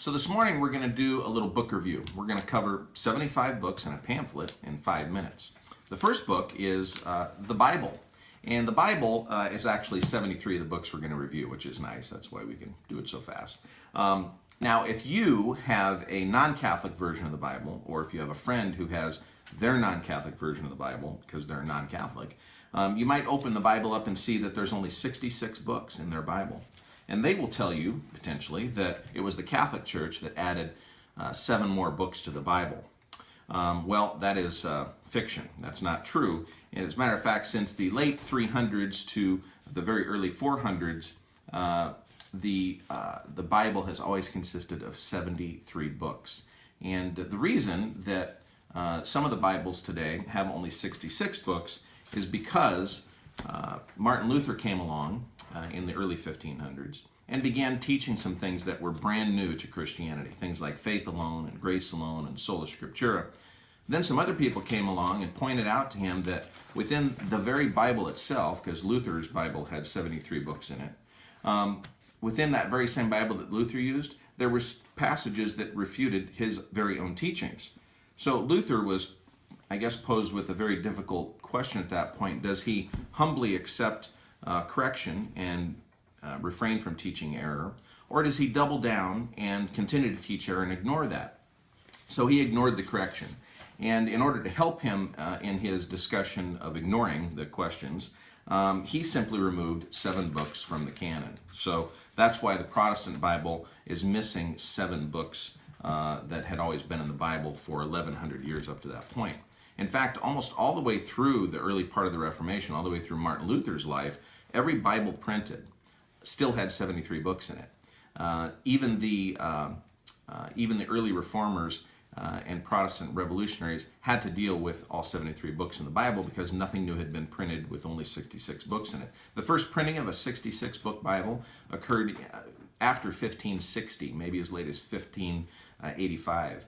So this morning we're going to do a little book review. We're going to cover 75 books in a pamphlet in 5 minutes. The first book is the Bible. And the Bible is actually 73 of the books we're going to review, which is nice. That's why we can do it so fast. Now, if you have a non-Catholic version of the Bible, or if you have a friend who has their non-Catholic version of the Bible, because they're non-Catholic, you might open the Bible up and see that there's only 66 books in their Bible. And they will tell you, potentially, that it was the Catholic Church that added 7 more books to the Bible. Well, that is fiction. That's not true. And as a matter of fact, since the late 300s to the very early 400s, the Bible has always consisted of 73 books. And the reason that some of the Bibles today have only 66 books is because Martin Luther came along in the early 1500s and began teaching some things that were brand new to Christianity, things like faith alone and grace alone and sola scriptura. Then some other people came along and pointed out to him that within the very Bible itself, because Luther's Bible had 73 books in it, within that very same Bible that Luther used, there were passages that refuted his very own teachings. So Luther was, I guess, posed with a very difficult question at that point. Does he humbly accept correction and refrain from teaching error, or does he double down and continue to teach error and ignore that? So he ignored the correction. And in order to help him in his discussion of ignoring the questions, he simply removed 7 books from the canon. So that's why the Protestant Bible is missing 7 books that had always been in the Bible for 1,100 years up to that point. In fact, almost all the way through the early part of the Reformation, all the way through Martin Luther's life, every Bible printed still had 73 books in it. Even the early reformers and Protestant revolutionaries had to deal with all 73 books in the Bible because nothing new had been printed with only 66 books in it. The first printing of a 66-book Bible occurred after 1560, maybe as late as 1585.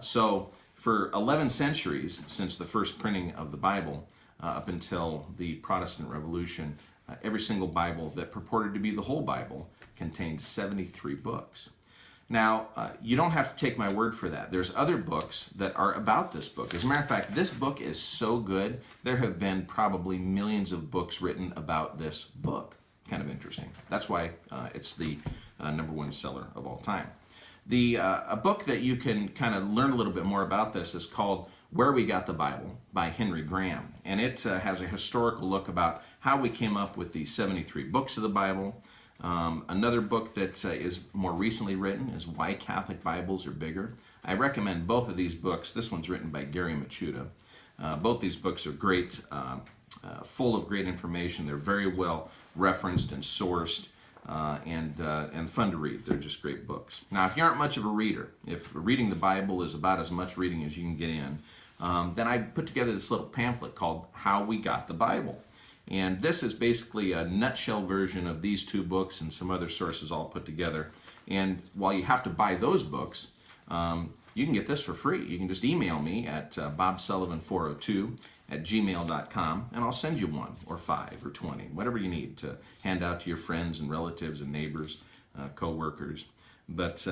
So for 11 centuries since the first printing of the Bible up until the Protestant Revolution, every single Bible that purported to be the whole Bible contained 73 books. Now, you don't have to take my word for that. There's other books that are about this book. As a matter of fact, this book is so good, there have been probably millions of books written about this book. Kind of interesting. That's why it's the #1 seller of all time. A book that you can kind of learn a little bit more about this is called Where We Got the Bible by Henry Graham. And it has a historical look about how we came up with the 73 books of the Bible. Another book that is more recently written is Why Catholic Bibles Are Bigger. I recommend both of these books. This one's written by Gary Michuta. Both these books are great, full of great information. They're very well referenced and sourced. And fun to read. They're just great books. Now, if you aren't much of a reader, if reading the Bible is about as much reading as you can get in, then I put together this little pamphlet called How We Got the Bible. And this is basically a nutshell version of these 2 books and some other sources all put together. And while you have to buy those books, you can get this for free. You can just email me at bobsullivan402@gmail.com, and I'll send you 1 or 5 or 20, whatever you need to hand out to your friends and relatives and neighbors, co-workers. But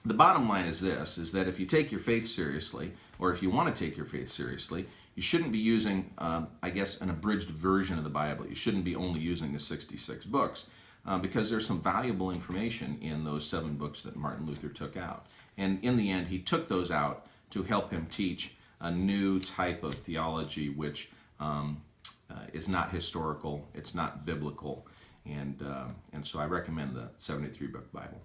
the bottom line is this, is that if you take your faith seriously, or if you want to take your faith seriously, you shouldn't be using, I guess, an abridged version of the Bible. You shouldn't be only using the 66 books. Because there's some valuable information in those 7 books that Martin Luther took out. And in the end, he took those out to help him teach a new type of theology which is not historical, it's not biblical, and so I recommend the 73-book Bible.